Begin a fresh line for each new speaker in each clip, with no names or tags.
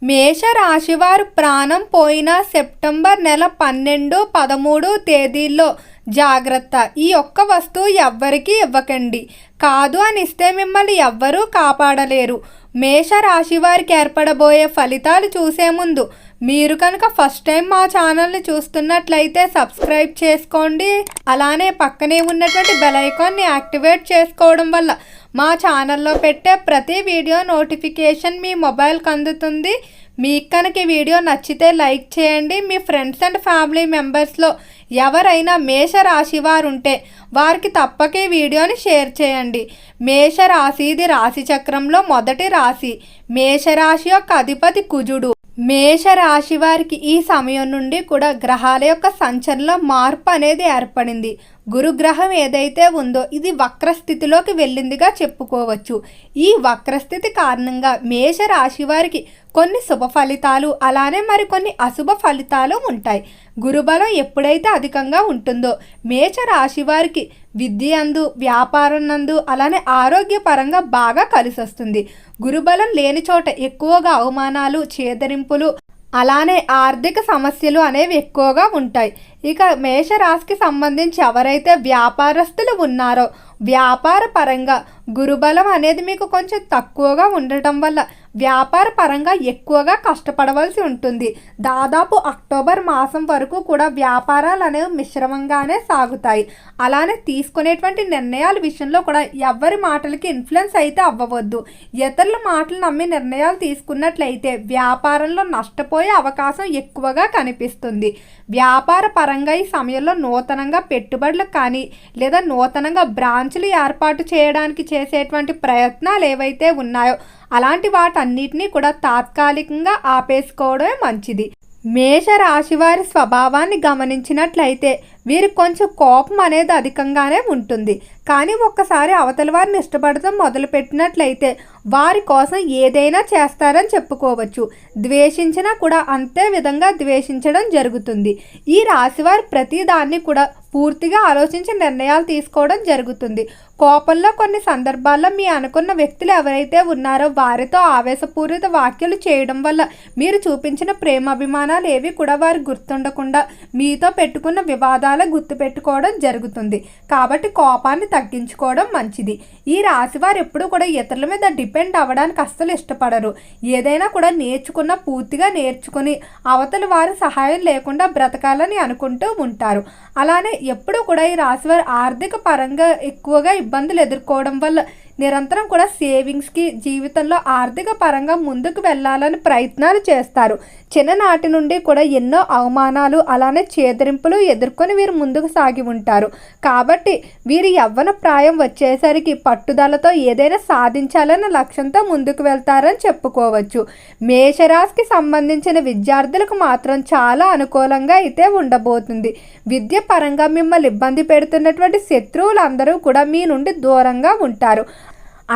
మేషరాశివారు ప్రాణం పోయిన సెప్టెంబర్ నెల 12, 13 తేదీల్లో జాగ్రత్త. ఈ ఒక్క వస్తువు ఎవ్వరికీ ఇవ్వకండి. కాదు అని ఇస్తే మిమ్మల్ని ఎవ్వరూ కాపాడలేరు. మేషరాశి వారికి ఏర్పడబోయే ఫలితాలు చూసే ముందు మీరు కనుక ఫస్ట్ టైం మా ఛానల్ని చూస్తున్నట్లయితే సబ్స్క్రైబ్ చేసుకోండి. అలానే పక్కనే ఉన్నటువంటి బెల్ ఐకాన్ని యాక్టివేట్ చేసుకోవడం వల్ల మా ఛానల్లో పెట్టే ప్రతి వీడియో నోటిఫికేషన్ మీ మొబైల్కి అందుతుంది. మీకు కనుక ఈ వీడియో నచ్చితే లైక్ చేయండి. మీ ఫ్రెండ్స్ అండ్ ఫ్యామిలీ మెంబర్స్లో ఎవరైనా మేషరాశి వారు ఉంటే వారికి తప్పక ఈ వీడియోని షేర్ చేయండి. మేషరాశి ఇది రాశి చక్రంలో మొదటి రాశి. మేషరాశి యొక్క అధిపతి కుజుడు. మేషరాశి వారికి ఈ సమయం నుండి కూడా గ్రహాల యొక్క సంచలనంలో మార్పు అనేది ఏర్పడింది. గురుగ్రహం ఏదైతే ఉందో ఇది వక్రస్థితిలోకి వెళ్ళిందిగా చెప్పుకోవచ్చు. ఈ వక్రస్థితి కారణంగా మేషరాశి వారికి కొన్ని శుభ ఫలితాలు అలానే మరికొన్ని అశుభ ఫలితాలు ఉంటాయి. గురుబలం ఎప్పుడైతే అధికంగా ఉంటుందో మేషరాశి వారికి విద్య అందు, వ్యాపారం నందు అలానే ఆరోగ్యపరంగా బాగా కలిసి వస్తుంది. గురుబలం లేని చోట ఎక్కువగా అవమానాలు, చేదరింపులు అలానే ఆర్థిక సమస్యలు అనేవి ఎక్కువగా ఉంటాయి. ఇక మేషరాశికి సంబంధించి ఎవరైతే వ్యాపారస్తులు ఉన్నారో వ్యాపార పరంగా గురుబలం అనేది మీకు కొంచెం తక్కువగా ఉండటం వల్ల వ్యాపార పరంగా ఎక్కువగా కష్టపడవలసి ఉంటుంది. దాదాపు అక్టోబర్ మాసం వరకు కూడా వ్యాపారాలు అనేవి మిశ్రమంగానే సాగుతాయి. అలానే తీసుకునేటువంటి నిర్ణయాల విషయంలో కూడా ఎవరి మాటలకి ఇన్ఫ్లుయెన్స్ అయితే అవ్వవద్దు. ఇతరుల మాటలు నమ్మి నిర్ణయాలు తీసుకున్నట్లయితే వ్యాపారంలో నష్టపోయే అవకాశం ఎక్కువగా కనిపిస్తుంది. వ్యాపార పరంగా ఈ సమయంలో నూతనంగా పెట్టుబడులు కానీ లేదా నూతనంగా బ్రాంచ్లు ఏర్పాటు చేయడానికి చేసేటువంటి ప్రయత్నాలు ఏవైతే ఉన్నాయో అలాంటి వాటన్నిటినీ కూడా తాత్కాలికంగా ఆపేసుకోవడమే మంచిది. మేషరాశి వారి స్వభావాన్ని గమనించినట్లయితే వీరికి కొంచెం కోపం అనేది అధికంగానే ఉంటుంది. కానీ ఒక్కసారి అవతల వారిని ఇష్టపడటం మొదలుపెట్టినట్లయితే వారి కోసం ఏదైనా చేస్తారని చెప్పుకోవచ్చు. ద్వేషించినా కూడా అంతే విధంగా ద్వేషించడం జరుగుతుంది. ఈ రాశివారి ప్రతి దాన్ని కూడా పూర్తిగా ఆలోచించి నిర్ణయాలు తీసుకోవడం జరుగుతుంది. కోపంలో కొన్ని సందర్భాల్లో మీ అనుకున్న వ్యక్తులు ఎవరైతే ఉన్నారో వారితో ఆవేశపూరిత వ్యాఖ్యలు చేయడం వల్ల మీరు చూపించిన ప్రేమాభిమానాలు ఏవి కూడా వారు గుర్తుండకుండా మీతో పెట్టుకున్న వివాదాలు గుర్తుపెట్టుకోవడం జరుగుతుంది. కాబట్టి కోపాన్ని తగ్గించుకోవడం మంచిది. ఈ రాశి వారు ఎప్పుడు కూడా ఇతరుల మీద డిపెండ్ అవ్వడానికి అస్సలు ఇష్టపడరు. ఏదైనా కూడా పూర్తిగా నేర్చుకుని అవతల వారి సహాయం లేకుండా బ్రతకాలని అనుకుంటూ ఉంటారు. అలానే ఎప్పుడు కూడా ఈ రాశి వారు ఆర్థిక పరంగా ఎక్కువగా ఇబ్బందులు ఎదుర్కోవడం వల్ల నిరంతరం కూడా సేవింగ్స్కి జీవితంలో ఆర్థిక పరంగా ముందుకు వెళ్ళాలని ప్రయత్నాలు చేస్తారు. చిన్ననాటి నుండి కూడా ఎన్నో అవమానాలు అలానే చేదరింపులు ఎదుర్కొని వీరు ముందుకు సాగి ఉంటారు. కాబట్టి వీరి యవ్వన ప్రాయం వచ్చేసరికి పట్టుదలతో ఏదైనా సాధించాలన్న లక్ష్యంతో ముందుకు వెళ్తారని చెప్పుకోవచ్చు. మేషరాశికి సంబంధించిన విద్యార్థులకు మాత్రం చాలా అనుకూలంగా అయితే ఉండబోతుంది. విద్య పరంగా మిమ్మల్ని ఇబ్బంది పెడుతున్నటువంటి శత్రువులందరూ కూడా మీ నుండి దూరంగా ఉంటారు.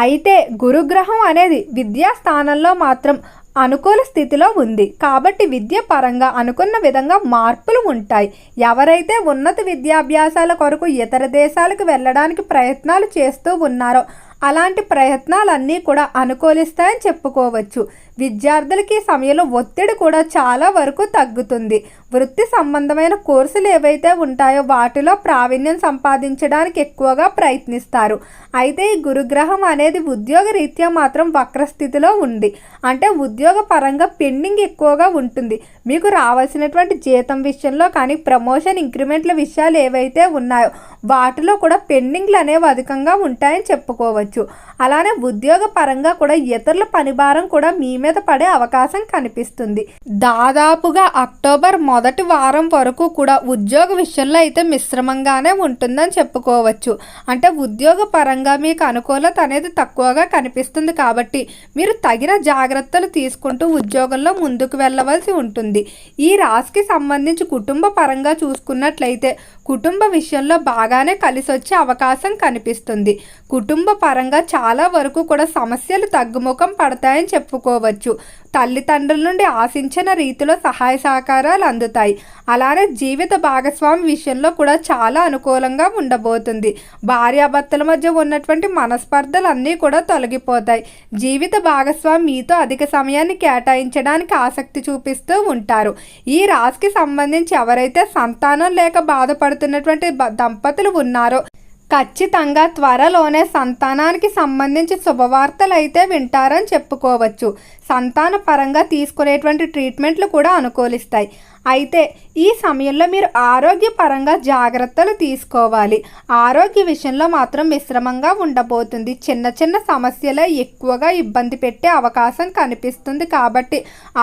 అయితే గురుగ్రహం అనేది విద్యా స్థానంలో మాత్రం అనుకూల స్థితిలో ఉంది. కాబట్టి విద్య పరంగా అనుకున్న విధంగా మార్పులు ఉంటాయి. ఎవరైతే ఉన్నత విద్యాభ్యాసాల కొరకు ఇతర దేశాలకు వెళ్ళడానికి ప్రయత్నాలు చేస్తూ ఉన్నారో అలాంటి ప్రయత్నాలన్నీ కూడా అనుకూలిస్తాయని చెప్పుకోవచ్చు. విద్యార్థులకి ఈ సమయంలో ఒత్తిడి కూడా చాలా వరకు తగ్గుతుంది. వృత్తి సంబంధమైన కోర్సులు ఏవైతే ఉంటాయో వాటిలో ప్రావీణ్యం సంపాదించడానికి ఎక్కువగా ప్రయత్నిస్తారు. అయితే ఈ గురుగ్రహం అనేది ఉద్యోగ రీత్యా మాత్రం వక్రస్థితిలో ఉంది. అంటే ఉద్యోగ పరంగా పెండింగ్ ఎక్కువగా ఉంటుంది. మీకు రావాల్సినటువంటి జీతం విషయంలో కానీ ప్రమోషన్ ఇంక్రిమెంట్ల విషయాలు ఏవైతే ఉన్నాయో వాటిలో కూడా పెండింగ్లు అనేవి అధికంగా ఉంటాయని చెప్పుకోవచ్చు. అలానే ఉద్యోగ పరంగా కూడా ఇతరుల పనిభారం కూడా మీ మీద పడే అవకాశం కనిపిస్తుంది. దాదాపుగా అక్టోబర్ మొదటి వారం వరకు కూడా ఉద్యోగ విషయంలో అయితే మిశ్రమంగానే ఉంటుందని చెప్పుకోవచ్చు. అంటే ఉద్యోగ పరంగా మీకు అనుకూలత అనేది తక్కువగా కనిపిస్తుంది. కాబట్టి మీరు తగిన జాగ్రత్తలు తీసుకుంటూ ఉద్యోగంలో ముందుకు వెళ్ళవలసి ఉంటుంది. ఈ రాశికి సంబంధించి కుటుంబ పరంగా చూసుకున్నట్లయితే కుటుంబ విషయంలో బాగానే కలిసి వచ్చే అవకాశం కనిపిస్తుంది. కుటుంబ పరంగా చాలా వరకు కూడా సమస్యలు తగ్గుముఖం పడతాయని చెప్పుకోవచ్చు. చెప్పుకోవచ్చు. తల్లిదండ్రుల నుండి ఆశించిన రీతిలో సహాయ సహకారాలు అందుతాయి. అలానే జీవిత భాగస్వామి విషయంలో కూడా చాలా అనుకూలంగా ఉండబోతుంది. భార్యాభర్తల మధ్య ఉన్నటువంటి మనస్పర్ధలు అన్నీ కూడా తొలగిపోతాయి. జీవిత భాగస్వామి మీతో అధిక సమయాన్ని కేటాయించడానికి ఆసక్తి చూపిస్తూ ఉంటారు. ఈ రాశికి సంబంధించి ఎవరైతే సంతానం లేక బాధపడుతున్నటువంటి దంపతులు ఉన్నారో ఖచ్చితంగా త్వరలోనే సంతానానికి సంబంధించి శుభవార్తలు అయితే వింటారని చెప్పుకోవచ్చు. సంతాన పరంగా తీసుకునేటువంటి ట్రీట్మెంట్లు కూడా అనుకూలిస్తాయి. అయితే ఈ సమయంలో మీరు ఆరోగ్యపరంగా జాగ్రత్తలు తీసుకోవాలి. ఆరోగ్య విషయంలో మాత్రం మిశ్రమంగా ఉండబోతుంది. చిన్న చిన్న సమస్యలే ఎక్కువగా ఇబ్బంది పెట్టే అవకాశం కనిపిస్తుంది. కాబట్టి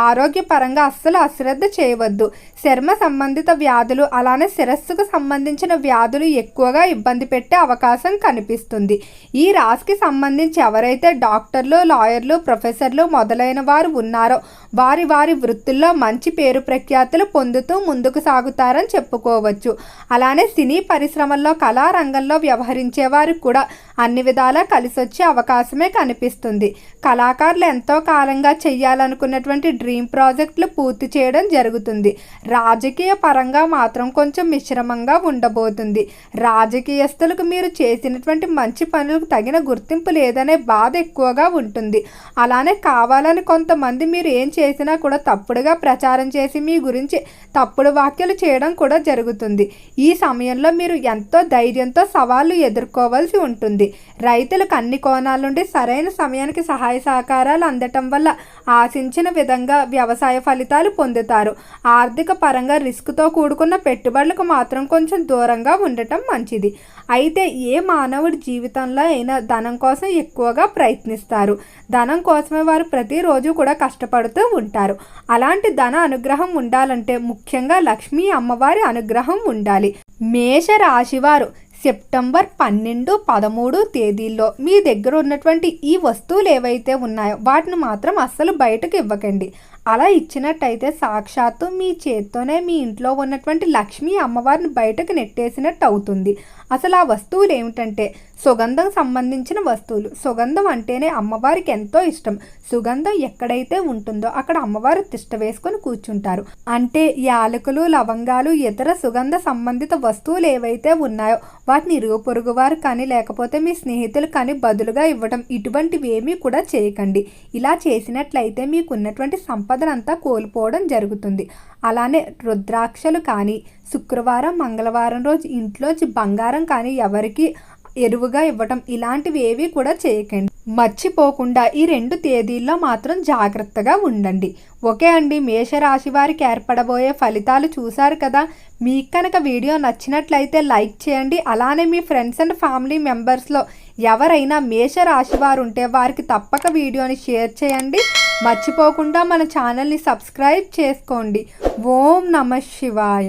ఆరోగ్యపరంగా అస్సలు అశ్రద్ధ చేయవద్దు. చర్మ సంబంధిత వ్యాధులు అలానే శిరస్సుకు సంబంధించిన వ్యాధులు ఎక్కువగా ఇబ్బంది పెట్టే అవకాశం కనిపిస్తుంది. ఈ రాశికి సంబంధించి ఎవరైతే డాక్టర్లు, లాయర్లు, ప్రొఫెసర్లు మొదలైన వారు ఉన్నారో వారి వారి వృత్తుల్లో మంచి పేరు ప్రఖ్యాతులు పొందుతూ ముందుకు సాగుతారని చెప్పుకోవచ్చు. అలానే సినీ పరిశ్రమల్లో కళారంగంలో వ్యవహరించే వారికి కూడా అన్ని విధాలా కలిసొచ్చే అవకాశమే కనిపిస్తుంది. కళాకారులు ఎంతో కాలంగా చేయాలనుకున్నటువంటి డ్రీమ్ ప్రాజెక్టులు పూర్తి చేయడం జరుగుతుంది. రాజకీయ పరంగా మాత్రం కొంచెం మిశ్రమంగా ఉండబోతుంది. రాజకీయస్తులకు మీరు చేసినటువంటి మంచి పనులకు తగిన గుర్తింపు లేదనే బాధ ఎక్కువగా ఉంటుంది. అలానే కావాలని కొంతమంది మీరు ఏం చేసినా కూడా తప్పుడుగా ప్రచారం చేసి మీ గురించి తప్పుడు వ్యాఖ్యలు చేయడం కూడా జరుగుతుంది. ఈ సమయంలో మీరు ఎంతో ధైర్యంతో సవాళ్లు ఎదుర్కోవాల్సి ఉంటుంది. రైతులకు అన్ని కోణాల నుండి సరైన సమయానికి సహాయ సహకారాలు అందటం వల్ల ఆశించిన విధంగా వ్యవసాయ ఫలితాలు పొందుతారు. ఆర్థిక పరంగా రిస్క్తో కూడుకున్న పెట్టుబడులకు మాత్రం కొంచెం దూరంగా ఉండటం మంచిది. అయితే ఏ మానవుడి జీవితంలో అయినా ధనం కోసం ఎక్కువగా ప్రయత్నిస్తారు. ధనం కోసమే వారు ప్రతిరోజు కూడా కష్టపడుతూ ఉంటారు. అలాంటి ధన అనుగ్రహం ఉండాలంటే ముఖ్యంగా లక్ష్మీ అమ్మవారి అనుగ్రహం ఉండాలి. మేష రాశివారు సెప్టెంబర్ 12, 13 తేదీల్లో మీ దగ్గర ఉన్నటువంటి ఈ వస్తువులు ఏవైతే ఉన్నాయో వాటిని మాత్రం అస్సలు బయటకు ఇవ్వకండి. అలా ఇచ్చినట్టయితే సాక్షాత్తు మీ చేత్తోనే మీ ఇంట్లో ఉన్నటువంటి లక్ష్మీ అమ్మవారిని బయటకు నెట్టేసినట్టు అవుతుంది. అసలు ఆ వస్తువులు ఏమిటంటే సుగంధం సంబంధించిన వస్తువులు. సుగంధం అంటేనే అమ్మవారికి ఎంతో ఇష్టం. సుగంధం ఎక్కడైతే ఉంటుందో అక్కడ అమ్మవారు తిష్ట వేసుకొని కూర్చుంటారు. అంటే యాలకులు, లవంగాలు, ఇతర సుగంధ సంబంధిత వస్తువులు ఏవైతే ఉన్నాయో వాటిని ఇరుగు పొరుగు వారు కానీ లేకపోతే మీ స్నేహితులు కానీ బదులుగా ఇవ్వడం ఇటువంటివి ఏమీ కూడా చేయకండి. ఇలా చేసినట్లయితే మీకు ఉన్నటువంటి సంపదనంతా కోల్పోవడం జరుగుతుంది. అలానే రుద్రాక్షలు కానీ శుక్రవారం, మంగళవారం రోజు ఇంట్లోంచి బంగారం కానీ ఎవరికి ఎరువుగా ఇవ్వటం ఇలాంటివి ఏవి కూడా చేయకండి. మర్చిపోకుండా ఈ 2 తేదీల్లో మాత్రం జాగ్రత్తగా ఉండండి. ఓకే అండి, మేషరాశి వారికి ఏర్పడబోయే ఫలితాలు చూశారు కదా. మీకు కనుక వీడియో నచ్చినట్లయితే లైక్ చేయండి. అలానే మీ ఫ్రెండ్స్ అండ్ ఫ్యామిలీ మెంబర్స్లో ఎవరైనా మేషరాశి వారు ఉంటే వారికి తప్పక వీడియోని షేర్ చేయండి. మర్చిపోకుండా మన ఛానల్ని సబ్స్క్రైబ్ చేసుకోండి. ఓం నమః శివాయ.